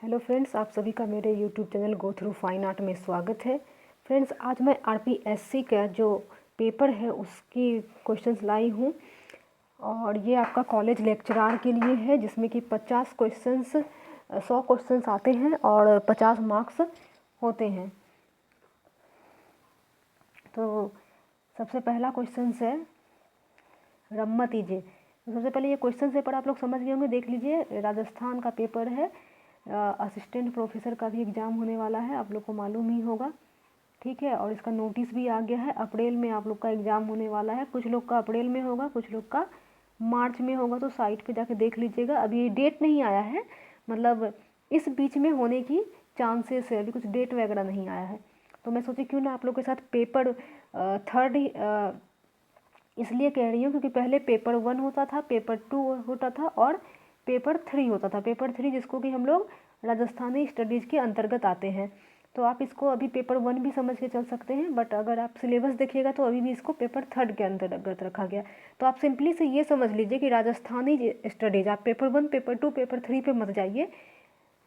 Hello friends, आप सभी का मेरे YouTube channel go through fine art में स्वागत है। फ्रेंड्स, आज मैं आरपीएससी का जो पेपर है उसकी क्वेश्चंस लाई हूँ और ये आपका कॉलेज लेक्चरार के लिए है, जिसमें कि 50 क्वेश्चंस 100 क्वेश्चंस आते हैं और 50 मार्क्स होते हैं। तो सबसे पहला क्वेश्चन है रम्मत ईजे। तो सबसे पहले ये क्वेश्चन पेपर आप लोग समझ गए होंगे, देख लीजिए। राजस्थान का पेपर है, असिस्टेंट प्रोफेसर का भी एग्ज़ाम होने वाला है, आप लोग को मालूम ही होगा, ठीक है। और इसका नोटिस भी आ गया है। अप्रैल में आप लोग का एग्ज़ाम होने वाला है। कुछ लोग का अप्रैल में होगा, कुछ लोग का मार्च में होगा। तो साइट पे जाके देख लीजिएगा। अभी डेट नहीं आया है, मतलब इस बीच में होने की चांसेस है, अभी कुछ डेट वगैरह नहीं आया है। तो मैं सोची क्यों ना आप लोग के साथ पेपर थर्ड इसलिए कह रही हूँ क्योंकि पहले पेपर 1 होता था, पेपर 2 होता था और पेपर 3 होता था। पेपर 3 जिसको कि हम लोग राजस्थानी स्टडीज़ के अंतर्गत आते हैं। तो आप इसको अभी पेपर 1 भी समझ के चल सकते हैं, बट अगर आप सिलेबस देखिएगा तो अभी भी इसको पेपर 3 के अंतर्गत रखा गया। तो आप सिंपली से ये समझ लीजिए कि राजस्थानी स्टडीज़ आप पेपर 1, पेपर 2, पेपर 3 पे मत जाइए।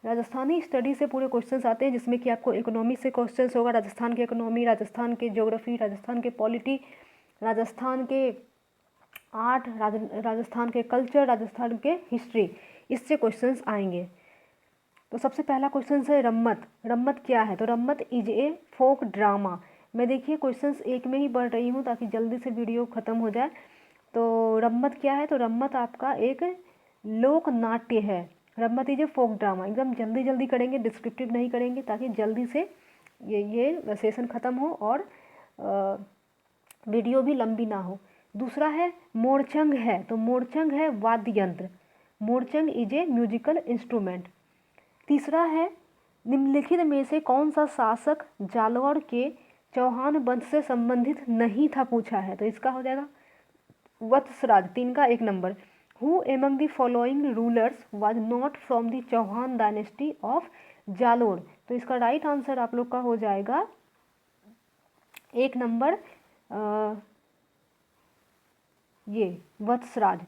राजस्थानी स्टडी से पूरे क्वेश्चंस आते हैं, जिसमें कि आपको इकोनॉमी से क्वेश्चंस होगा, राजस्थान के इकोनॉमी, राजस्थान के ज्योग्राफी, राजस्थान के पॉलिटी, राजस्थान के आर्ट, राजस्थान के कल्चर, राजस्थान के हिस्ट्री, इससे क्वेश्चंस आएंगे। तो सबसे पहला क्वेश्चन है रम्मत। रम्मत क्या है? तो रम्मत इज ए फोक ड्रामा। मैं देखिए क्वेश्चंस एक में ही पढ़ रही हूँ ताकि जल्दी से वीडियो ख़त्म हो जाए। तो रम्मत क्या है? तो रम्मत आपका एक लोक नाट्य है। रम्मत इज ए फोक ड्रामा। एकदम जल्दी जल्दी करेंगे, डिस्क्रिप्टिव नहीं करेंगे, ताकि जल्दी से ये सेशन ख़त्म हो और वीडियो भी लंबी ना हो। दूसरा है मोरचंग है। तो मोरचंग है वाद्य यंत्र। Morchang is a musical instrument. तीसरा है निम्नलिखित में से कौन सा शासक जालौर के चौहान वंश से संबंधित नहीं था, पूछा है। तो इसका हो जाएगा वत्सराज, 3 का 1 number. Who among the following rulers was not from the Chauhan dynasty of Jalore. तो इसका राइट आंसर आप लोग का हो जाएगा 1 नंबर ये वत्सराज।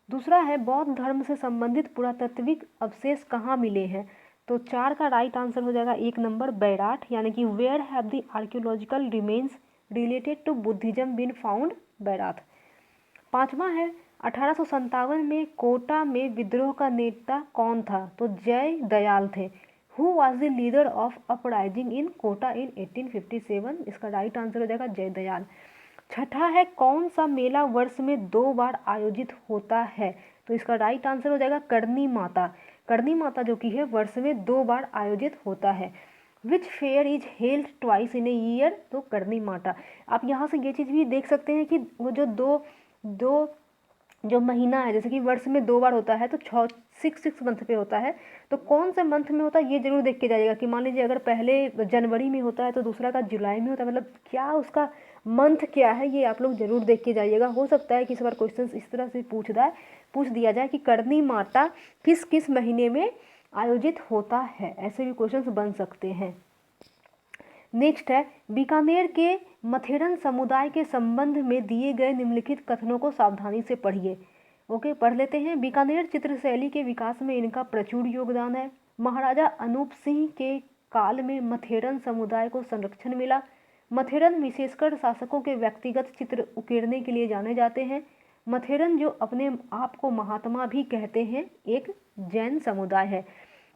दूसरा है बौद्ध धर्म से संबंधित पुरातात्विक अवशेष कहाँ मिले हैं। तो 4 का राइट आंसर हो जाएगा 1 नंबर बैराठ, यानी कि where have the archaeological remains related to Buddhism been found, Bairath. 5वां है 1857 में कोटा में विद्रोह का नेता कौन था। तो जय दयाल थे। Who was the leader of uprising in Kota in 1857। इसका राइट आंसर हो जाएगा जय दयाल। छठा है कौन सा मेला वर्ष में 2 बार आयोजित होता है। तो इसका राइट आंसर हो जाएगा करनी माता। करनी माता जो कि है वर्ष में 2 बार आयोजित होता है। Which fair is held twice in a year. तो करनी माता। आप यहाँ से ये चीज़ भी देख सकते हैं कि वो जो दो जो महीना है, जैसे कि वर्ष में 2 बार होता है, तो 6 मंथ पे होता है। तो कौन से मंथ में होता है ये जरूर देख के जाइएगा कि मान लीजिए अगर पहले जनवरी में होता है तो दूसरा का जुलाई में होता है, मतलब क्या उसका मंथ क्या है, ये आप लोग जरूर देख के जाइएगा। हो सकता है कि इस बार क्वेश्चन इस तरह से पूछ दिया जाए कि करनी माता किस किस महीने में आयोजित होता है, ऐसे भी क्वेश्चन बन सकते हैं। नेक्स्ट है बीकानेर के मथेरन समुदाय के संबंध में दिए गए निम्नलिखित कथनों को सावधानी से पढ़िए। ओके, पढ़ लेते हैं। बीकानेर चित्रशैली के विकास में इनका प्रचुर योगदान है। महाराजा अनूप सिंह के काल में मथेरन समुदाय को संरक्षण मिला। मथेरन विशेषकर शासकों के व्यक्तिगत चित्र उकेरने के लिए जाने जाते हैं। मथेरन, जो अपने आप को महात्मा भी कहते हैं, एक जैन समुदाय है।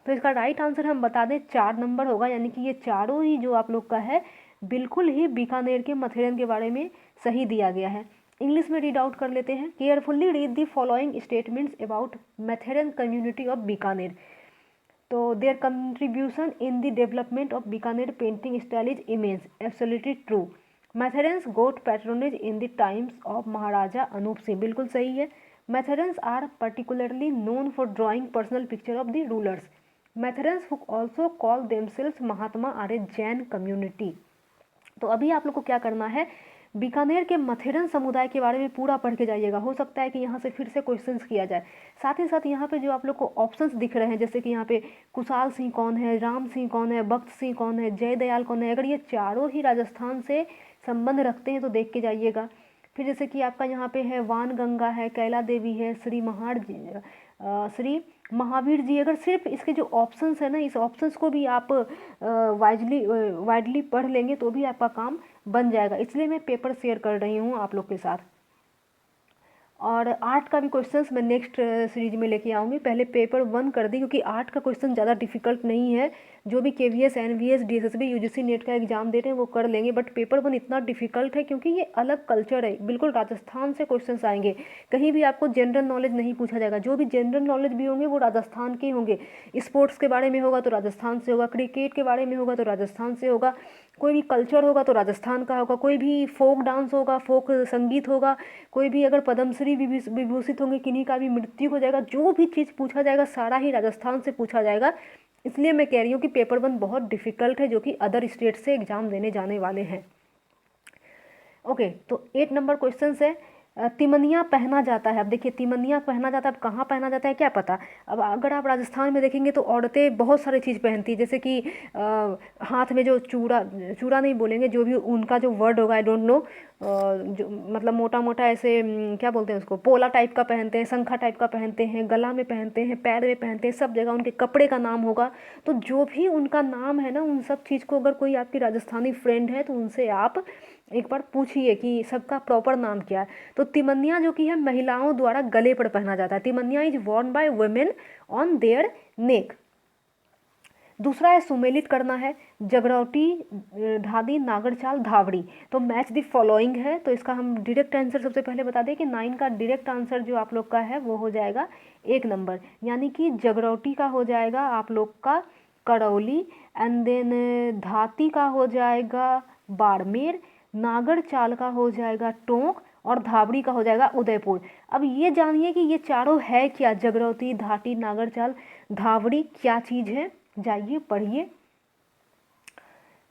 तो इसका राइट आंसर हम बता दें 4 नंबर होगा, यानी कि ये चारों ही जो आप लोग का है बिल्कुल ही बीकानेर के मथेरन के बारे में सही दिया गया है। इंग्लिश में रीड आउट कर लेते हैं। Carefully read the following statements about Matheran community of Bikaner. तो their contribution in the development of Bikaner painting style is immense, absolutely true. Matherans got patronage in the times of Maharaja Anup Singh, बिल्कुल सही है। Matherans are particularly known for drawing personal picture of the rulers. Matherans who also call themselves Mahatma are a Jain community. तो अभी आप लोग को क्या करना है, बीकानेर के मथेरन समुदाय के बारे में पूरा पढ़ के जाइएगा। हो सकता है कि यहाँ से फिर से क्वेश्चंस किया जाए। साथ ही साथ यहाँ पे जो आप लोग को ऑप्शंस दिख रहे हैं, जैसे कि यहाँ पे कुशाल सिंह कौन है, राम सिंह कौन है, बख्त सिंह कौन है, जय दयाल कौन है, अगर ये चारों ही राजस्थान से संबंध रखते हैं तो देख के जाइएगा। फिर जैसे कि आपका यहाँ पे है वान गंगा है, कैला देवी है, श्री महावीर जी, अगर सिर्फ इसके जो ऑप्शंस है ना, इस ऑप्शंस को भी आप वाइडली पढ़ लेंगे तो भी आपका काम बन जाएगा, इसलिए मैं पेपर शेयर कर रही हूँ आप लोग के साथ। और आर्ट का भी क्वेश्चंस मैं नेक्स्ट सीरीज में लेके आऊँगी। पहले पेपर 1 कर दी, क्योंकि आर्ट का क्वेश्चन ज़्यादा डिफिकल्ट नहीं है। जो भी KVS NVS DSSB UGC net का एग्जाम दे रहे हैं वो कर लेंगे, बट पेपर 1 इतना डिफिकल्ट है क्योंकि ये अलग कल्चर है, बिल्कुल राजस्थान से क्वेश्चंस आएंगे। कहीं भी आपको जनरल नॉलेज नहीं पूछा जाएगा, जो भी जनरल नॉलेज भी होंगे वो राजस्थान के होंगे। स्पोर्ट्स के बारे में होगा तो राजस्थान से होगा, क्रिकेट के बारे में होगा तो राजस्थान से होगा, कोई भी कल्चर होगा तो राजस्थान का होगा, कोई भी फोक डांस होगा, फोक संगीत होगा, कोई भी अगर पद्मश्री विभूषित होंगे, किन्हीं का भी मृत्यु हो जाएगा, जो भी चीज़ पूछा जाएगा सारा ही राजस्थान से पूछा जाएगा। इसलिए मैं कह रही हूँ कि पेपर 1 बहुत डिफिकल्ट है, जो कि अदर स्टेट से एग्जाम देने जाने वाले हैं। ओके, तो 8 नंबर क्वेश्चन है, तिमनिया पहना जाता है। अब देखिए, तिमनिया पहना जाता है, अब कहाँ पहना जाता है क्या पता। अब अगर आप राजस्थान में देखेंगे तो औरतें बहुत सारी चीज़ पहनती है, जैसे कि हाथ में जो चूड़ा चूड़ा नहीं बोलेंगे, जो भी उनका जो वर्ड होगा, आई डोंट नो, जो मतलब मोटा मोटा ऐसे क्या बोलते हैं उसको, पोला टाइप का पहनते हैं, शंखा टाइप का पहनते हैं, गला में पहनते हैं, पैर में पहनते हैं, सब जगह उनके कपड़े का नाम होगा। तो जो भी उनका नाम है ना, उन सब चीज़ को अगर कोई आपकी राजस्थानी फ्रेंड है तो उनसे आप एक बार पूछिए कि सबका प्रॉपर नाम क्या है। तो तिमनिया जो कि है महिलाओं द्वारा गले पर पहना जाता है। Timaniya is worn by women on their neck. दूसरा है सुमेलित करना है, जगरौटी, धादी, नागरचाल, धावड़ी। तो मैच द फॉलोइंग है, तो इसका हम डायरेक्ट आंसर सबसे पहले बता दें कि 9 का डायरेक्ट आंसर जो आप लोग का है वो हो जाएगा 1 नंबर, यानी कि जगरौटी का हो जाएगा आप लोग का करौली, एंड देन धाती का हो जाएगा बाड़मेर, नागर चाल का हो जाएगा टोंक, और धावड़ी का हो जाएगा उदयपुर। अब ये जानिए कि ये चारों है क्या, जगरौती, धाटी, नागर चाल, धावड़ी क्या चीज़ है, जाइए पढ़िए।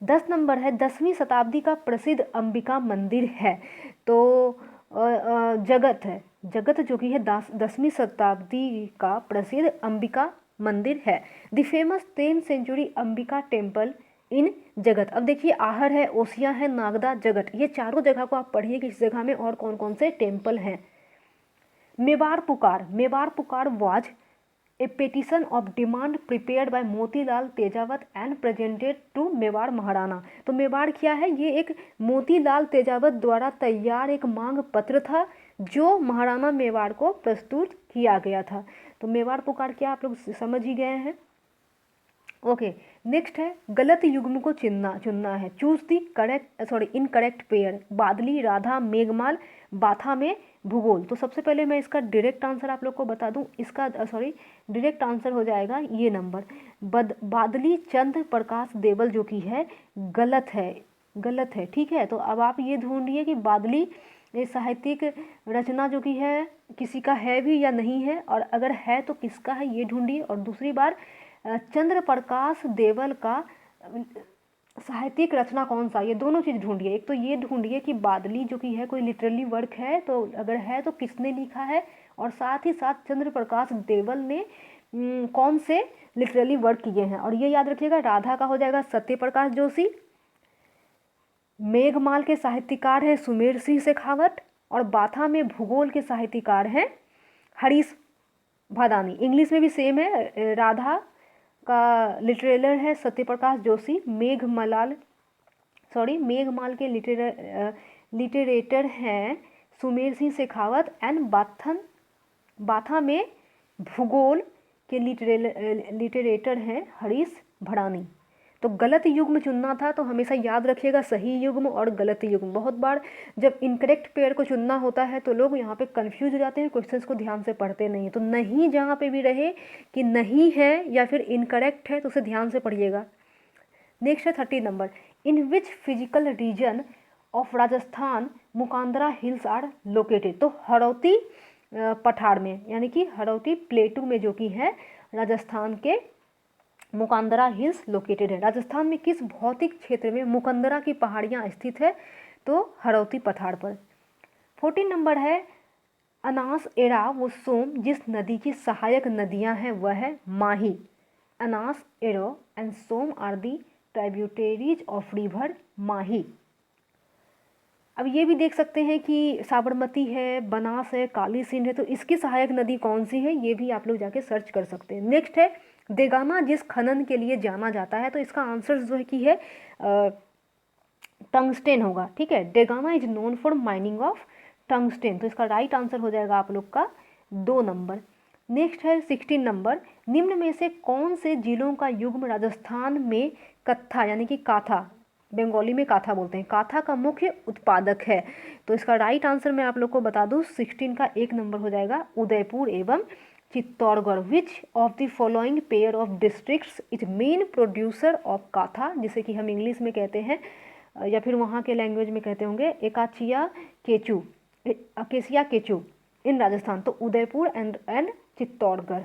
10 नंबर है, 10वीं शताब्दी का प्रसिद्ध अंबिका मंदिर है। तो जगत है, जगत जो कि है 10वीं शताब्दी का प्रसिद्ध अंबिका मंदिर है। The famous 10th century Ambika temple in Jagat. अब देखिए, आहर है, ओसिया है, नागदा, जगत, ये चारों जगह को आप पढ़िए कि इस जगह में और कौन कौन से टेम्पल हैं। मेवाड़ पुकार, मेवाड़ पुकार was a petition of demand prepared by Motilal Tejawat and presented to Mewar Maharana. तो मेवाड़ क्या है, ये एक मोतीलाल तेजावत द्वारा तैयार एक मांग पत्र था जो महाराणा मेवाड़ को प्रस्तुत किया गया था। तो मेवाड़ पुकार क्या आप लोग समझ ही गए हैं। ओके, नेक्स्ट है गलत युग्म को चुनना है। Choose the incorrect pair. बादली, राधा, मेघमाल, बाथा में भूगोल। तो सबसे पहले मैं इसका डायरेक्ट आंसर आप लोग को बता दूं, इसका डायरेक्ट आंसर हो जाएगा ये नंबर, बादली चंद्र प्रकाश देवल, जो कि है गलत है, गलत है, ठीक है। तो अब आप ये ढूंढिए कि बादली साहित्यिक रचना जो कि है किसी का है भी या नहीं है, और अगर है तो किसका है ये ढूंढिए। और दूसरी बार चंद्र प्रकाश देवल का साहित्यिक रचना कौन सा, ये दोनों चीज़ ढूंढिए। एक तो ये ढूंढिए कि बादली जो कि है कोई लिटरेरी वर्क है, तो अगर है तो किसने लिखा है, और साथ ही साथ चंद्र प्रकाश देवल ने कौन से लिटरेरी वर्क किए हैं। और ये याद रखिएगा, राधा का हो जाएगा सत्य प्रकाश जोशी, मेघमाल के साहित्यकार हैं सुमेर सिंह शेखावत, और बाथा में भूगोल के साहित्यकार हैं हरीश भादानी। इंग्लिश में भी सेम है, राधा का लिटरेलर है सत्यप्रकाश जोशी, मेघमाल के लिटरेटर हैं सुमेर सिंह शेखावत, एंड बाथा में भूगोल के लिटरेटर हैं हरीश भड़ानी। तो गलत युग्म चुनना था, तो हमेशा याद रखिएगा सही युग्म और गलत युग्म। बहुत बार जब इनकरेक्ट पेयर को चुनना होता है तो लोग यहाँ पे कंफ्यूज हो जाते हैं, क्वेश्चंस को ध्यान से पढ़ते नहीं। तो नहीं जहाँ पे भी रहे कि नहीं है या फिर इनकरेक्ट है तो उसे ध्यान से पढ़िएगा। नेक्स्ट है 30 नंबर, in which physical region of Rajasthan Mukandra hills are located. तो हड़ौती पठार में, यानी कि हड़ौती प्लेटू में जो कि है राजस्थान के मुकांदरा हिल्स लोकेटेड है। राजस्थान में किस भौतिक क्षेत्र में मुकंदरा की पहाड़ियाँ स्थित है, तो हड़ौती पठार पर। 14 नंबर है, अनास, एड़ा व सोम जिस नदी की सहायक नदियां हैं वह है Mahi. Anas, Ero and Som are the tributaries of river Mahi. अब ये भी देख सकते हैं कि साबरमती है, बनास है, काली सिंध है, तो इसकी सहायक नदी कौन सी है, ये भी आप लोग जाके सर्च कर सकते हैं। नेक्स्ट है देगाना जिस खनन के लिए जाना जाता है, तो इसका आंसर जो है कि है टंगस्टेन होगा। ठीक है, Degana is known for mining of टंगस्टेन, तो इसका राइट आंसर हो जाएगा आप लोग का 2 नंबर। नेक्स्ट है 16 नंबर, निम्न में से कौन से जिलों का युग्म राजस्थान में कत्था यानी कि काथा, बंगाली में काथा बोलते हैं, काथा का मुख्य उत्पादक है। तो इसका राइट आंसर मैं आप लोग को बता दूं 16 का 1 नंबर हो जाएगा उदयपुर एवं Chittorgarh. Which of the following pair of districts is main producer of katha, जिसे कि हम इंग्लिश में कहते हैं या फिर वहाँ के लैंग्वेज में कहते होंगे एकाचिया केचू, अकेसिया केचू इन राजस्थान, तो उदयपुर एंड चित्तौड़गढ़।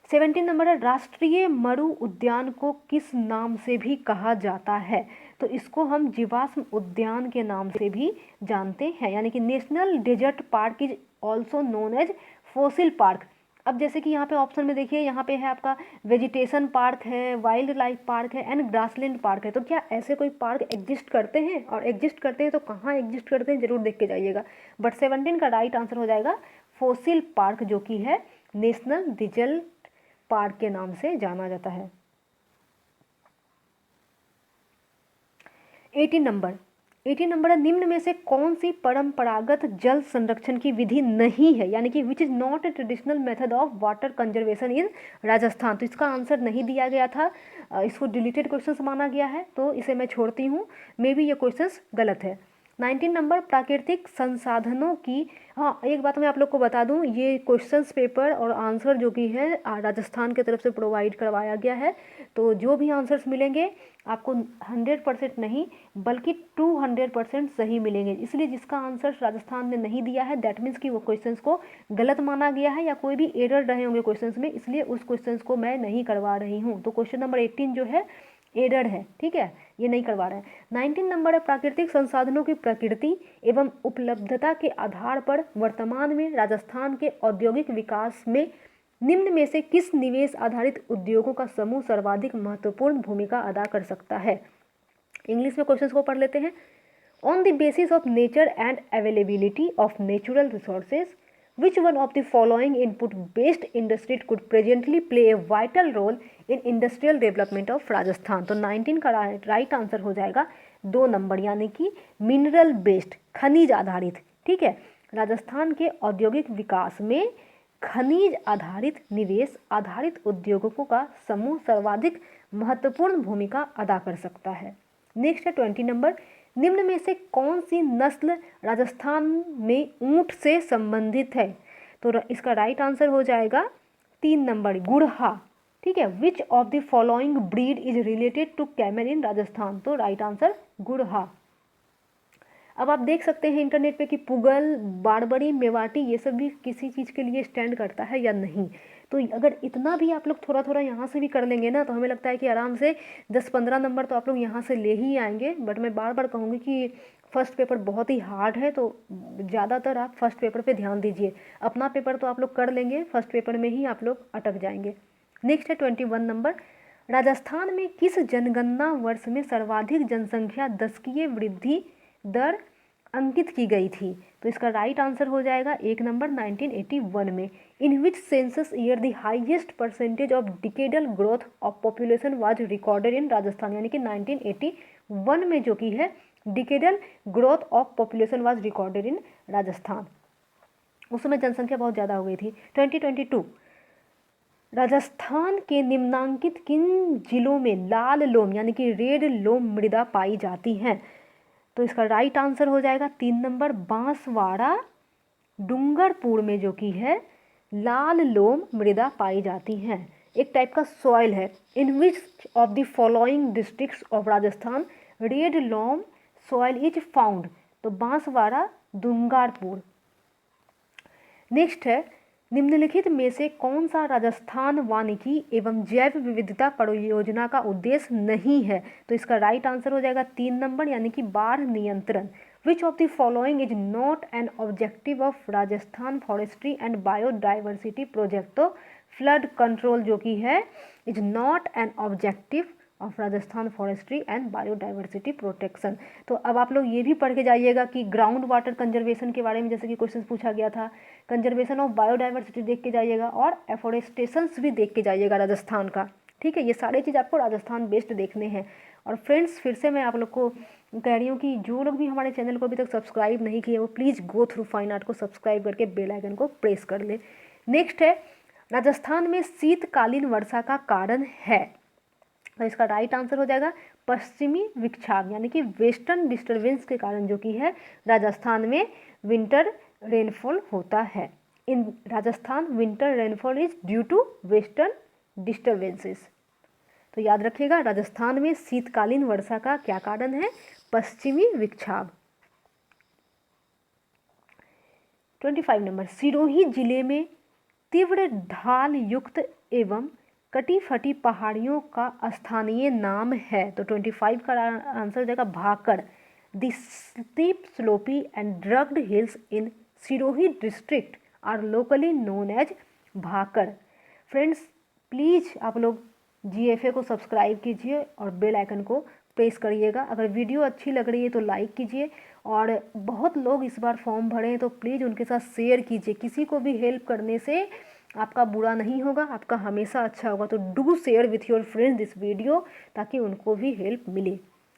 17 नंबर है राष्ट्रीय मरु उद्यान को किस नाम से भी कहा जाता है, तो इसको हम जीवाश्म उद्यान के नाम से भी जानते हैं, यानी कि national desert park is also known as fossil park. अब जैसे कि यहाँ पे ऑप्शन में देखिए, यहाँ पे है आपका वेजिटेशन पार्क है, वाइल्ड लाइफ पार्क है एंड ग्रासलैंड पार्क है, तो क्या ऐसे कोई पार्क एग्जिस्ट करते हैं, और एग्जिस्ट करते हैं तो कहाँ एग्जिस्ट करते हैं जरूर देख के जाइएगा। बट 17 का राइट आंसर हो जाएगा फॉसिल पार्क, जो कि है नेशनल डेजर्ट पार्क के नाम से जाना जाता है। 18 नंबर है निम्न में से कौन सी परंपरागत जल संरक्षण की विधि नहीं है, यानी कि which is not a traditional method of water conservation in Rajasthan, तो इसका आंसर नहीं दिया गया था, इसको डिलीटेड क्वेश्चन माना गया है, तो इसे मैं छोड़ती हूँ, मे बी ये क्वेश्चन गलत है। 19 नंबर प्राकृतिक संसाधनों की, हाँ एक बात मैं आप लोग को बता दूं, ये क्वेश्चंस पेपर और आंसर जो कि है राजस्थान की तरफ से प्रोवाइड करवाया गया है, तो जो भी आंसर्स मिलेंगे आपको 100% नहीं बल्कि 200% सही मिलेंगे। इसलिए जिसका आंसर राजस्थान ने नहीं दिया है दैट मीन्स कि वो क्वेश्चंस को गलत माना गया है या कोई भी एरर रहे होंगे क्वेश्चंस में, इसलिए उस क्वेश्चंस को मैं नहीं करवा रही हूँ। तो क्वेश्चन नंबर 18 जो है एरर है, ठीक है, ये नहीं करवा रहे हैं। 19 नंबर है प्राकृतिक संसाधनों की प्रकृति एवं उपलब्धता के आधार पर वर्तमान में राजस्थान के औद्योगिक विकास में निम्न में से किस निवेश आधारित उद्योगों का समूह सर्वाधिक महत्वपूर्ण भूमिका अदा कर सकता है। इंग्लिश में क्वेश्चंस को पढ़ लेते हैं। On the basis of nature and availability of natural resources which one of the following input based industry could presently play a vital role in industrial development of Rajasthan, तो 19 का right answer हो जाएगा 2 number, यानी कि mineral based, खनिज आधारित। ठीक है, राजस्थान के औद्योगिक विकास में खनिज आधारित निवेश आधारित उद्योगों का समूह सर्वाधिक महत्वपूर्ण भूमिका अदा कर सकता है। नेक्स्ट है 20 नंबर, निम्न में से कौन सी नस्ल राजस्थान में ऊंट से संबंधित है, तो इसका राइट आंसर हो जाएगा 3 नंबर गुड़हा। ठीक है, which of the following breed is related to camel in Rajasthan, तो राइट आंसर गुड़हा। अब आप देख सकते हैं इंटरनेट पे कि पुगल, बारबरी, मेवाटी ये सब भी किसी चीज़ के लिए स्टैंड करता है या नहीं, तो अगर इतना भी आप लोग थोड़ा थोड़ा यहाँ से भी कर लेंगे ना, तो हमें लगता है कि आराम से 10-15 नंबर तो आप लोग यहाँ से ले ही आएंगे। बट मैं बार बार कहूँगी कि फर्स्ट पेपर बहुत ही हार्ड है, तो ज़्यादातर आप फर्स्ट पेपर पे ध्यान दीजिए। अपना पेपर तो आप लोग कर लेंगे, फर्स्ट पेपर में ही आप लोग अटक जाएंगे। नेक्स्ट है 21 नंबर, राजस्थान में किस जनगणना वर्ष में सर्वाधिक जनसंख्या दशकीय वृद्धि दर अंकित की गई थी, तो इसका राइट आंसर हो जाएगा 1 नंबर 1981 में। In which census year the highest percentage of decadal growth of population was recorded in Rajasthan, यानी कि 1981 में जो कि है decadal growth of population was recorded in Rajasthan, उस समय जनसंख्या बहुत ज़्यादा हो गई थी। 2022, राजस्थान के निम्नांकित किन जिलों में लाल लोम यानी कि रेड लोम मृदा पाई जाती हैं, तो इसका राइट आंसर हो जाएगा 3 नंबर बांसवाड़ा, डूंगरपुर में जो कि है लाल लोम मृदा पाई जाती हैं। एक टाइप का सॉइल है। In which of the following districts of Rajasthan red loam soil is found, तो बांसवाड़ा, डूंगरपुर। नेक्स्ट है निम्नलिखित में से कौन सा राजस्थान वानिकी एवं जैव विविधता परियोजना का उद्देश्य नहीं है, तो इसका राइट आंसर हो जाएगा 3 नंबर, यानी कि बाढ़ नियंत्रण। विच of the following is not an objective of Rajasthan forestry and biodiversity project, तो फ्लड कंट्रोल जो कि है is not an objective of Rajasthan forestry and biodiversity protection. तो अब आप लोग ये भी पढ़ के जाइएगा कि ग्राउंड वाटर कंजर्वेशन के बारे में जैसे कि क्वेश्चन पूछा गया था, कंजर्वेशन ऑफ बायोडाइवर्सिटी देख के जाइएगा और एफोरेस्टेशंस भी देख के जाइएगा राजस्थान का। ठीक है, ये सारे चीज़ आपको राजस्थान बेस्ड देखने हैं। और फ्रेंड्स फिर से मैं आप लोग को कह रही हूँ कि जो लोग भी हमारे चैनल को अभी तक सब्सक्राइब नहीं किए वो please go through fine art को सब्सक्राइब करके बेल आइकन को प्रेस कर ले। नेक्स्ट है राजस्थान में शीतकालीन वर्षा का कारण है, तो इसका राइट आंसर हो जाएगा पश्चिमी विक्षाभ यानी कि वेस्टर्न डिस्टर्बेंस के कारण जो कि है राजस्थान में विंटर रेनफॉल होता है। In Rajasthan winter rainfall is due to western disturbances. तो याद रखिएगा राजस्थान में शीतकालीन वर्षा का क्या कारण है, पश्चिमी विक्षाभ। 25 नंबर, सिरोही जिले में तीव्र ढाल युक्त एवं कटी फटी पहाड़ियों का स्थानीय नाम है। तो 25 का आंसर हो जाएगा Bhakar. The steep slopy and rugged hills in Sirohi district are locally known as Bhakar. Friends please आप लोग GFA को सब्सक्राइब कीजिए और बेल आइकन को प्रेस करिएगा। अगर वीडियो अच्छी लग रही है तो लाइक कीजिए, और बहुत लोग इस बार फॉर्म भरे हैं तो प्लीज़ उनके साथ शेयर कीजिए। किसी को भी हेल्प करने से आपका बुरा नहीं होगा, आपका हमेशा अच्छा होगा। तो do share with your friends this video ताकि उनको भी हेल्प मिले।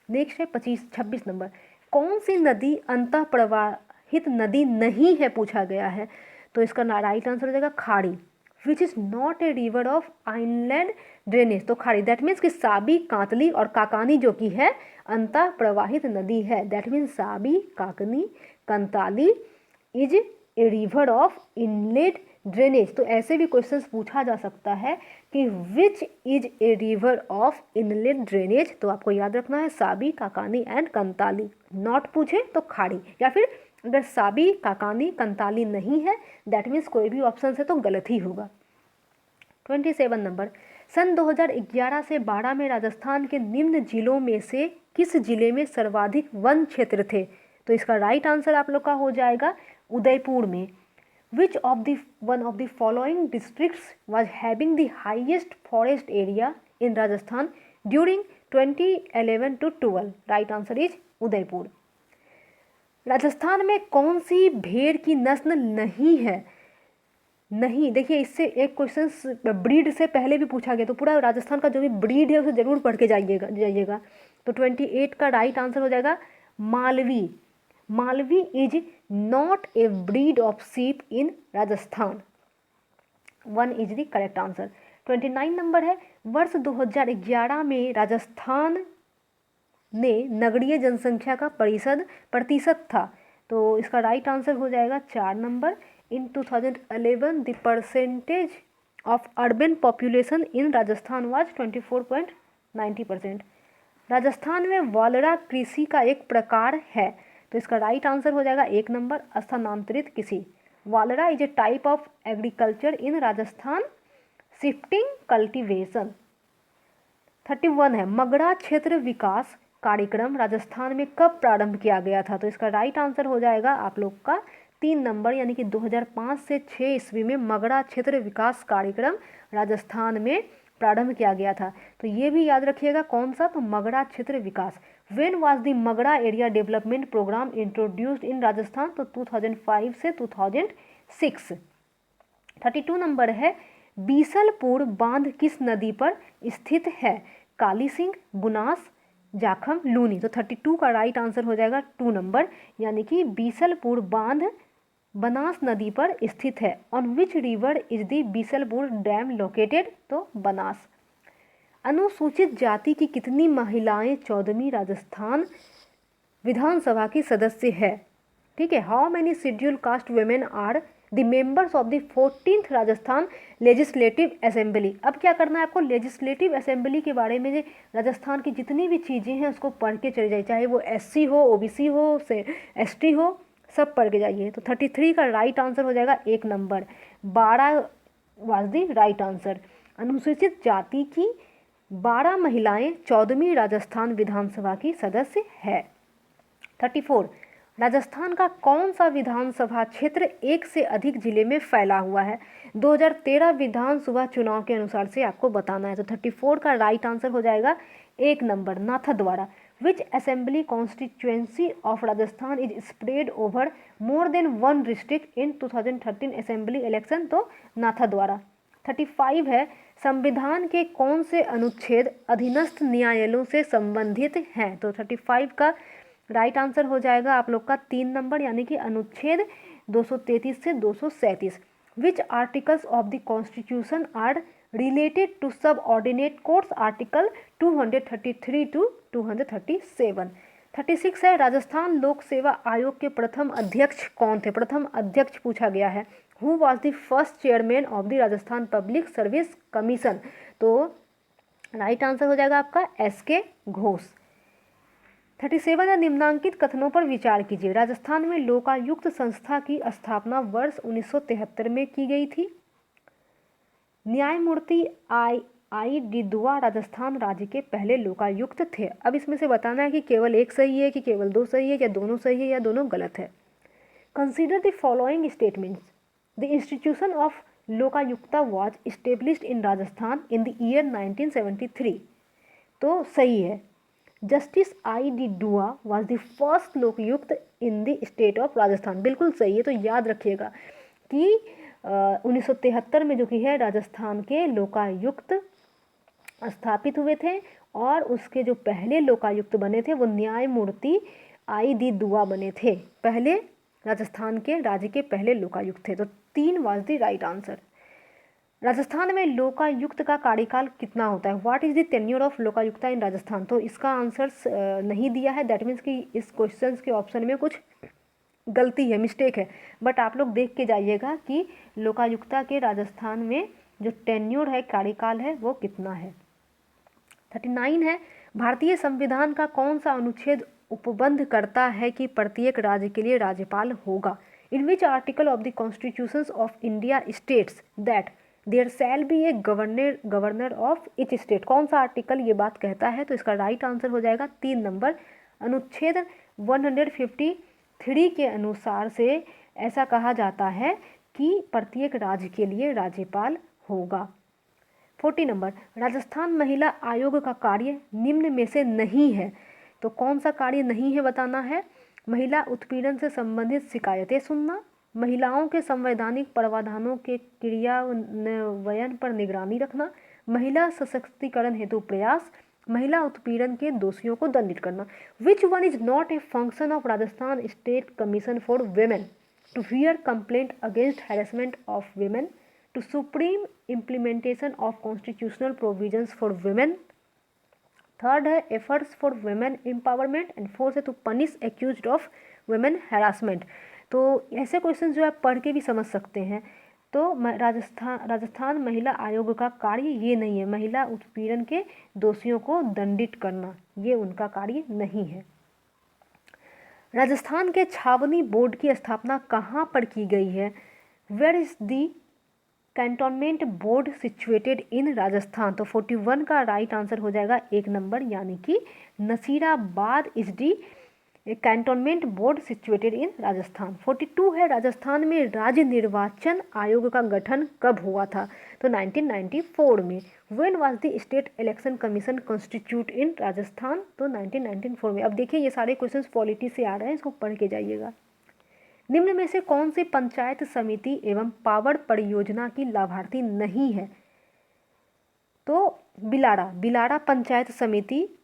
नेक्स्ट है 26 नंबर, कौन सी नदी अंतः प्रवाहित नदी नहीं है पूछा गया है। तो इसका राइट आंसर हो जाएगा खाड़ी। Which is not a river of inland drainage. तो खाड़ी दैट मीन्स कि साबी, कांतली और काकानी जो कि है अंतः प्रवाहित नदी है। That means Sabi, Kakni, Kantli is a river of inlet drainage. तो ऐसे भी क्वेश्चंस पूछा जा सकता है कि which is a river of inlet drainage. तो आपको याद रखना है साबी, काकानी एंड कंताली। नॉट पूछे तो खाड़ी, या फिर अगर साबी, काकानी, कंताली नहीं है दैट मीन्स कोई भी ऑप्शन है तो गलत ही होगा। 27 नंबर, सन 2011 से 12 में राजस्थान के निम्न जिलों में से किस जिले में सर्वाधिक वन क्षेत्र थे। तो इसका राइट आंसर आप लोग का हो जाएगा उदयपुर में। Which of the one of the following districts was having the highest forest area in Rajasthan during 2011 to 12? Right answer is Udaipur. Rajasthan में कौन सी भेड़ की नस्ल नहीं है। नहीं, देखिए इससे एक क्वेश्चन ब्रीड से पहले भी पूछा गया, तो पूरा राजस्थान का जो भी ब्रीड है उसे जरूर पढ़ के जाइएगा। तो 28 का राइट आंसर हो जाएगा Malvi. Malvi is not A breed of sheep in Rajasthan. 1 is the correct answer. 29 number है, वर्ष 2011 में राजस्थान ने नगरीय जनसंख्या का प्रतिशत था। तो इसका राइट आंसर हो जाएगा 4 number. In 2011 the percentage of urban population in Rajasthan was 24.90%। Rajasthan में वालरा कृषि का एक प्रकार है। तो इसका राइट आंसर हो जाएगा 1 नंबर, स्थानांतरित कृषि। Walra is a type of agriculture in Rajasthan, shifting cultivation. 31 है, मगड़ा क्षेत्र विकास कार्यक्रम राजस्थान में कब प्रारंभ किया गया था। तो इसका राइट आंसर हो जाएगा आप लोग का 3 नंबर, यानी कि 2005 से 6 ईस्वी में मगड़ा क्षेत्र विकास कार्यक्रम राजस्थान में प्रारंभ किया गया था। तो ये भी याद रखिएगा कौन सा, तो मगड़ा क्षेत्र विकास। When was the Magra area development programme introduced in Rajasthan. तो 2005 से 2006। 32 नंबर है, बीसलपुर बांध किस नदी पर स्थित है। काली सिंह, बुनास, जाखम, लूनी। तो 32 का राइट आंसर हो जाएगा 2 नंबर, यानी कि बीसलपुर बांध बनास नदी पर स्थित है। On which river is the Bisalpur dam located. तो बनास। अनुसूचित जाति की कितनी महिलाएं 14वीं राजस्थान विधानसभा की सदस्य है। ठीक है, how many schedule caste women are the members of the 14th Rajasthan legislative assembly. अब क्या करना है आपको, लेजिस्लेटिव असेंबली के बारे में राजस्थान की जितनी भी चीज़ें हैं उसको पढ़ के चले जाइए, चाहे वो SC हो, OBC हो, ST हो, सब पढ़ के जाइए। तो 33 का राइट आंसर हो जाएगा 1 number, 12 was the right answer. अनुसूचित जाति की 12 महिलाएं 14वीं राजस्थान विधानसभा की सदस्य है। 34, राजस्थान का कौन सा विधानसभा क्षेत्र एक से अधिक जिले में फैला हुआ है। 2013 विधानसभा चुनाव के अनुसार से आपको बताना है। तो 34 का राइट आंसर हो जाएगा 1 number Nathdwara. Which assembly constituency of Rajasthan is spread over more than one district in 2013 assembly election, तो नाथद्वारा। 35 है संविधान के कौन से अनुच्छेद अधीनस्थ न्यायालयों से संबंधित हैं, तो 35 का राइट आंसर हो जाएगा आप लोग का 3 नंबर, यानी कि अनुच्छेद 233 से 237। Which articles of the constitution are related to subordinate courts, article 233 to 237। 36 है राजस्थान लोक सेवा आयोग के प्रथम अध्यक्ष कौन थे, प्रथम अध्यक्ष पूछा गया है। Who was the first chairman of the Rajasthan public service commission, तो राइट आंसर हो जाएगा आपका SK घोष। 37 है निम्नांकित कथनों पर विचार कीजिए। राजस्थान में लोकायुक्त संस्था की स्थापना वर्ष 1973 में की गई थी। न्यायमूर्ति आई डिडुआ राजस्थान राज्य के पहले लोकायुक्त थे। अब इसमें से बताना है कि केवल एक सही है कि केवल दो सही है, या दोनों सही है या दोनों गलत है। Consider the following statements. The institution of Lokayukta was established in Rajasthan in the year 1973, तो सही है। Justice I डिडुआ was the first Lokayukta in the state of Rajasthan, बिल्कुल सही है। तो याद रखिएगा कि 1973 में जो कि है राजस्थान के लोकायुक्त स्थापित हुए थे, और उसके जो पहले लोकायुक्त बने थे वो न्यायमूर्ति आई डिडुआ बने थे, पहले राजस्थान के राज्य के पहले लोकायुक्त थे। तो 3 was the right answer. Rajasthan में लोकायुक्त का कार्यकाल कितना होता है, what is the tenure of Lokayukta in Rajasthan, तो इसका आंसर नहीं दिया है। दैट मीन्स कि इस क्वेश्चन के ऑप्शन में कुछ गलती है, मिस्टेक है, बट आप लोग देख के जाइएगा कि लोकायुक्ता के राजस्थान में जो टेन्योर है, कार्यकाल है, वो कितना है। 39 है भारतीय संविधान का कौन सा अनुच्छेद उपबंध करता है कि प्रत्येक राज्य के लिए राज्यपाल होगा। In which article of the constitutions of India states that there shall be a governor of each state, कौन सा आर्टिकल ये बात कहता है, तो इसका राइट आंसर हो जाएगा 3 नंबर अनुच्छेद 153 के अनुसार से ऐसा कहा जाता है कि प्रत्येक राज्य के लिए राज्यपाल होगा। 40 नंबर राजस्थान महिला आयोग का कार्य निम्न में से नहीं है, तो कौन सा कार्य नहीं है बताना है। महिला उत्पीड़न से संबंधित शिकायतें सुनना, महिलाओं के संवैधानिक प्रावधानों के क्रियान्वयन पर निगरानी रखना, महिला सशक्तिकरण हेतु प्रयास, महिला उत्पीड़न के दोषियों को दंडित करना। Which one is not a function of Rajasthan state commission for women to hear complaint against harassment of women, to supreme implementation of constitutional provisions for women। Third है efforts for women empowerment and fourth है to punish accused of women harassment। तो ऐसे question जो आप पढ़ के भी समझ सकते हैं। तो राजस्थान महिला आयोग का कार्य ये नहीं है, महिला उत्पीड़न के दोषियों को दंडित करना ये उनका कार्य नहीं है। राजस्थान के छावनी बोर्ड की स्थापना कहाँ पर की गई है, where is the cantonment board situated in Rajasthan, तो 41 का राइट आंसर हो जाएगा 1 नंबर, यानी कि Nasirabad is the cantonment board situated in Rajasthan. 42 है राजस्थान में राज्य निर्वाचन आयोग का गठन कब हुआ था, तो 1994 में। When was the state election commission constitute in Rajasthan, तो 1994 में। अब देखिए ये सारे क्वेश्चंस पॉलिटी से आ रहे हैं, इसको पढ़ के जाइएगा। निम्न में से कौन सी पंचायत समिति एवं पावर परियोजना की लाभार्थी नहीं है, तो बिलाड़ा पंचायत समिति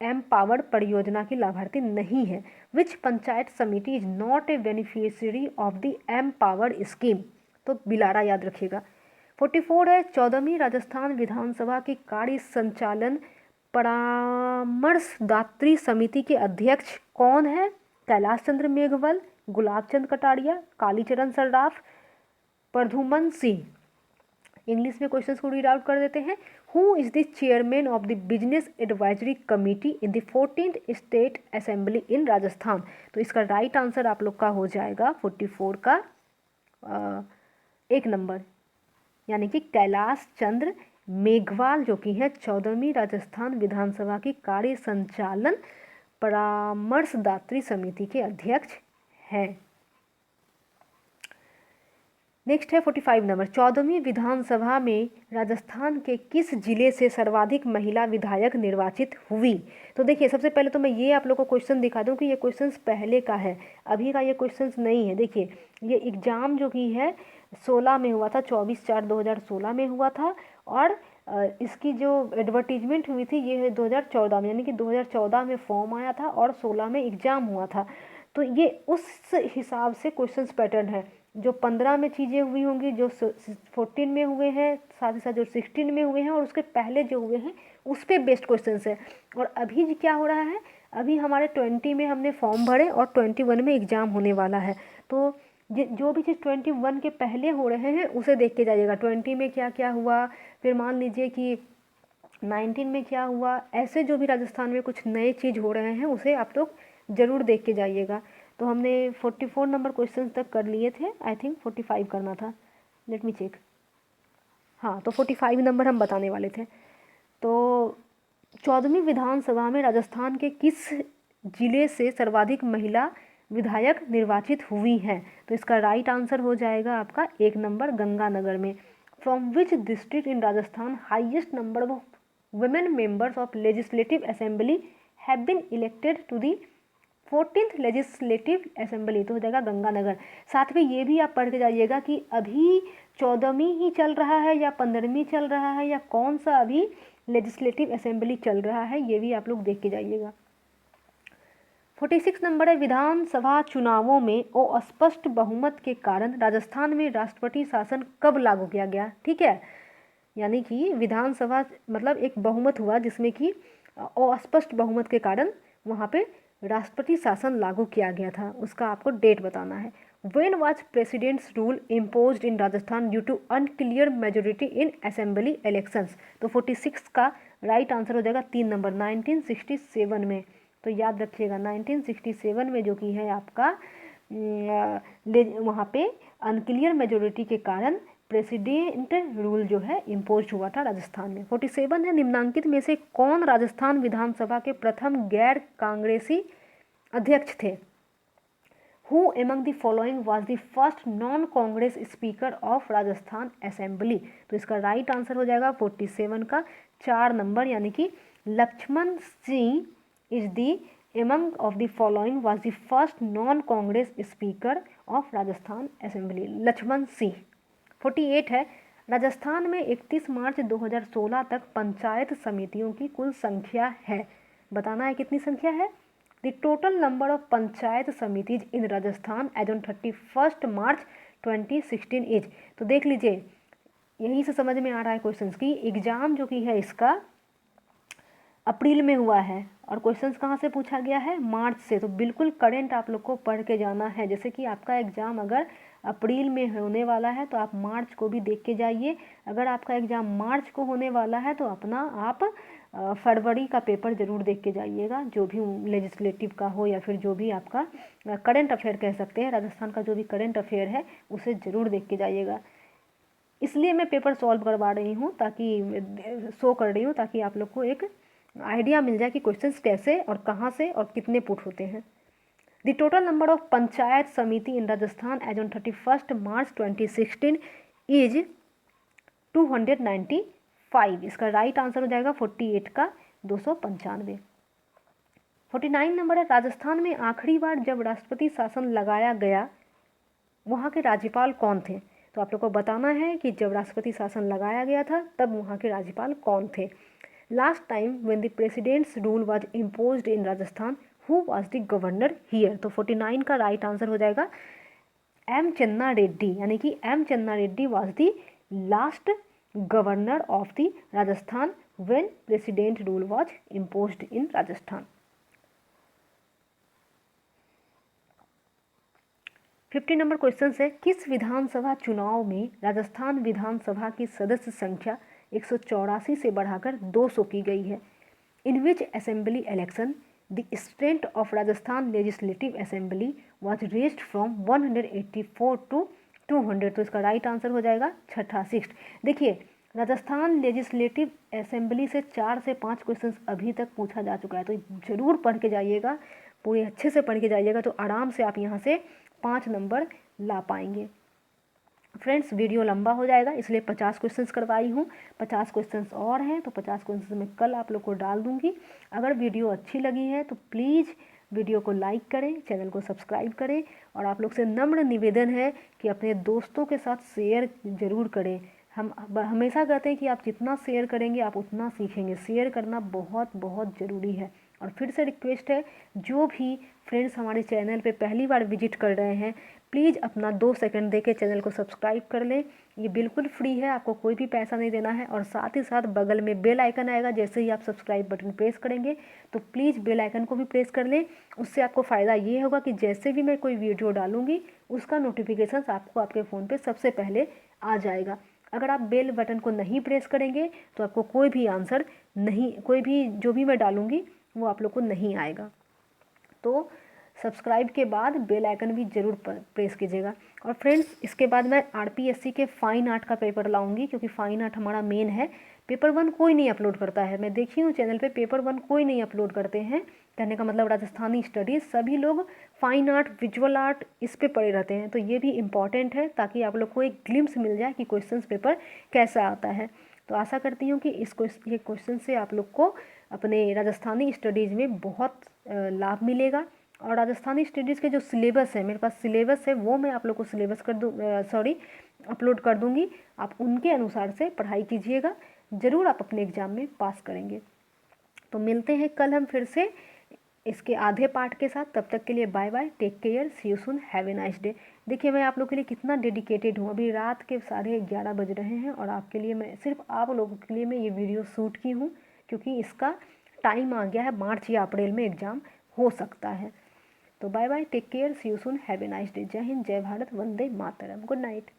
एम पावर परियोजना की लाभार्थी नहीं है। Which panchayat samiti is not a beneficiary of the empower scheme, तो बिलाड़ा याद रखिएगा। 44 है 14वीं राजस्थान विधानसभा की कार्य संचालन परामर्शदात्री समिति के अध्यक्ष कौन है, कैलाश चंद्र मेघवाल, गुलाब चंद कटारिया, कालीचरण सर्राफ, प्रधुमन सिंह। इंग्लिश में क्वेश्चंस को रीड आउट कर देते हैं। Who is the chairman of the business advisory committee in the 14th state assembly in Rajasthan, तो इसका राइट आंसर आप लोग का हो जाएगा 44 का 1 नंबर, यानी कि कैलाश चंद्र मेघवाल जो कि है 14वीं राजस्थान विधानसभा की कार्य संचालन परामर्शदात्री समिति के अध्यक्ष हैं। नेक्स्ट है 45 नंबर, 14वीं विधानसभा में राजस्थान के किस जिले से सर्वाधिक महिला विधायक निर्वाचित हुई। तो देखिए सबसे पहले तो मैं ये आप लोग को क्वेश्चन दिखा दूं कि ये क्वेश्चंस पहले का है, अभी का ये क्वेश्चंस नहीं है। देखिए ये एग्ज़ाम जो कि है 16 में हुआ था, 24/4/2016 में हुआ था, और इसकी जो एडवर्टीजमेंट हुई थी ये है 2014 में, यानी कि 2014 में फॉर्म आया था और 16 में एग्ज़ाम हुआ था। तो ये उस हिसाब से क्वेश्चंस पैटर्न है, जो 15 में चीज़ें हुई होंगी, जो 14 में हुए हैं, साथ ही साथ जो 16 में हुए हैं और उसके पहले जो हुए हैं उस पर बेस्ड क्वेश्चंस है। और अभी जी क्या हो रहा है, अभी हमारे 20 में हमने फॉर्म भरे और 21 में एग्ज़ाम होने वाला है। तो जो भी चीज़ 21 के पहले हो रहे हैं उसे देख के जाइएगा, 20 में क्या क्या हुआ, फिर मान लीजिए कि 19 में क्या हुआ, ऐसे जो भी राजस्थान में कुछ नए चीज़ हो रहे हैं उसे आप लोग ज़रूर देख के जाइएगा। तो हमने 44 नंबर क्वेश्चन तक कर लिए थे, आई थिंक 45 करना था, लेट मी चेक। हाँ, तो 45 नंबर हम बताने वाले थे। तो 14वीं विधानसभा में राजस्थान के किस जिले से सर्वाधिक महिला विधायक निर्वाचित हुई हैं। तो इसका राइट आंसर हो जाएगा आपका 1 नंबर गंगानगर में। From which district in Rajasthan highest number of women members of legislative assembly have been elected to the 14th legislative assembly. तो हो जाएगा गंगानगर। साथ में ये भी आप पढ़ के जाइएगा कि अभी 14वीं ही चल रहा है या 15वीं चल रहा है या कौन सा अभी लेजिस्लेटिव असेंबली चल रहा है, ये भी आप लोग देख के जाइएगा। 46 नंबर है, विधानसभा चुनावों में अस्पष्ट बहुमत के कारण राजस्थान में राष्ट्रपति शासन कब लागू किया गया। ठीक है, यानी कि विधानसभा मतलब एक बहुमत हुआ जिसमें कि अस्पष्ट बहुमत के कारण वहाँ पे राष्ट्रपति शासन लागू किया गया था, उसका आपको डेट बताना है। When was president's rule imposed in Rajasthan due to unclear majority in assembly elections. तो 46 का राइट आंसर हो जाएगा 3 नंबर, 1967 में। तो याद रखिएगा 1967 में जो कि है आपका वहाँ पे अनक्लियर मेजोरिटी के कारण प्रेसिडेंट रूल जो है इम्पोज हुआ था राजस्थान में। 47 है, निम्नांकित में से कौन राजस्थान विधानसभा के प्रथम गैर कांग्रेसी अध्यक्ष थे। Who among the following was the first non Congress speaker of Rajasthan assembly. तो इसका राइट आंसर हो जाएगा 47 का 4 नंबर, यानी कि Lakshman Singh is the among of the following was the first non Congress speaker of Rajasthan assembly, Lakshman Singh. 48 है, राजस्थान में 31 मार्च 2016 तक पंचायत समितियों की कुल संख्या है। बताना है कितनी संख्या है। The total number of panchayat samitis in Rajasthan as on 31 March 2016 is. तो देख लीजिए यहीं से समझ में आ रहा है क्वेश्चंस की एग्जाम जो कि है इसका अप्रैल में हुआ है और क्वेश्चंस कहाँ से पूछा गया है, मार्च से। तो बिल्कुल करेंट आप लोग को पढ़ के जाना है। जैसे कि आपका एग्ज़ाम अगर अप्रैल में होने वाला है तो आप मार्च को भी देख के जाइए। अगर आपका एग्ज़ाम मार्च को होने वाला है तो अपना आप फरवरी का पेपर ज़रूर देख के जाइएगा, जो भी लेजिस्लेटिव का हो या फिर जो भी आपका करंट अफेयर कह सकते हैं, राजस्थान का जो भी करंट अफेयर है उसे ज़रूर देख के जाइएगा। इसलिए मैं पेपर सॉल्व करवा रही हूँ, ताकि शो कर रही हूँ, ताकि आप लोग को एक आइडिया मिल जाए कि क्वेश्चंस कैसे और कहाँ से और कितने पुट होते हैं। The total number of panchayat samiti in Rajasthan as on 31 March 2016 is 295। इसका राइट आंसर हो जाएगा 48 का 295। 49 नंबर है, राजस्थान में आखिरी बार जब राष्ट्रपति शासन लगाया गया वहाँ के राज्यपाल कौन थे। तो आप लोग को बताना है कि जब राष्ट्रपति शासन लगाया गया था तब वहाँ के राज्यपाल कौन थे। Last time when the presidents rule was imposed in Rajasthan who was the governor here. तो 49 का राइट आंसर हो जाएगा एम चन्ना रेड्डी, यानी कि एम चन्ना Reddy was the last governor of the Rajasthan when president rule was imposed in Rajasthan. 50 number question है, किस विधानसभा चुनाव में राजस्थान विधानसभा की सदस्य संख्या 184 से बढ़ाकर 200 की गई है। In which assembly election the strength of Rajasthan legislative assembly was raised from 184 to 200। तो इसका राइट आंसर हो जाएगा छठा 6। देखिए राजस्थान लेजिस्लेटिव असेंबली से 4 से 5 क्वेश्चंस अभी तक पूछा जा चुका है, तो ज़रूर पढ़ के जाइएगा, पूरे अच्छे से पढ़ के जाइएगा, तो आराम से आप यहाँ से 5 नंबर ला पाएंगे। फ्रेंड्स वीडियो लंबा हो जाएगा इसलिए 50 क्वेश्चंस करवाई हूँ, 50 क्वेश्चंस और हैं तो 50 क्वेश्चंस मैं कल आप लोग को डाल दूँगी। अगर वीडियो अच्छी लगी है तो प्लीज़ वीडियो को लाइक करें, चैनल को सब्सक्राइब करें और आप लोग से नम्र निवेदन है कि अपने दोस्तों के साथ शेयर ज़रूर करें। हम हमेशा कहते हैं कि आप जितना शेयर करेंगे आप उतना सीखेंगे, शेयर करना बहुत बहुत ज़रूरी है। और फिर से रिक्वेस्ट है, जो भी फ्रेंड्स हमारे चैनल पे पहली बार विजिट कर रहे हैं प्लीज़ अपना 2 सेकंड दे के चैनल को सब्सक्राइब कर लें। ये बिल्कुल फ्री है, आपको कोई भी पैसा नहीं देना है। और साथ ही साथ बगल में बेल आइकन आएगा, जैसे ही आप सब्सक्राइब बटन प्रेस करेंगे तो प्लीज़ बेल आइकन को भी प्रेस कर लें। उससे आपको फ़ायदा ये होगा कि जैसे भी मैं कोई वीडियो डालूँगी उसका नोटिफिकेशन आपको आपके फ़ोन पर सबसे पहले आ जाएगा। अगर आप बेल बटन को नहीं प्रेस करेंगे तो आपको कोई भी आंसर नहीं, कोई भी जो भी मैं डालूँगी वो आप लोग को नहीं आएगा। तो सब्सक्राइब के बाद बेल आइकन भी ज़रूर प्रेस कीजिएगा। और फ्रेंड्स इसके बाद मैं आरपीएससी के फाइन आर्ट का पेपर लाऊंगी, क्योंकि फाइन आर्ट हमारा मेन है। पेपर 1 कोई नहीं अपलोड करता है, मैं देखी हूँ चैनल पे पेपर 1 कोई नहीं अपलोड करते हैं। कहने का मतलब राजस्थानी स्टडीज़ सभी लोग फाइन आर्ट, विजुअल आर्ट इस पे पड़े रहते हैं। तो ये भी इम्पॉर्टेंट है ताकि आप लोग को एक ग्लिम्स मिल जाए कि क्वेश्चन पेपर कैसा आता है। तो आशा करती हूँ कि ये क्वेश्चन से आप लोग को अपने राजस्थानी स्टडीज़ में बहुत लाभ मिलेगा। और राजस्थानी स्टडीज़ के जो सिलेबस है, मेरे पास सिलेबस है, वो मैं आप लोग को सिलेबस अपलोड कर दूँगी। आप उनके अनुसार से पढ़ाई कीजिएगा, ज़रूर आप अपने एग्ज़ाम में पास करेंगे। तो मिलते हैं कल हम फिर से इसके आधे पार्ट के साथ। तब तक के लिए bye bye, take care, see you soon, have a nice day. देखिए मैं आप लोग के लिए कितना डेडिकेटेड हूँ। अभी रात के 11:30 बज रहे हैं और आपके लिए मैं सिर्फ आप लोगों के लिए मैं ये वीडियो शूट की हूँ, क्योंकि इसका टाइम आ गया है, मार्च या अप्रैल में एग्ज़ाम हो सकता है। तो bye bye, take care, see you soon, have a nice day. जय हिंद, जय भारत, वंदे मातरम, गुड नाइट।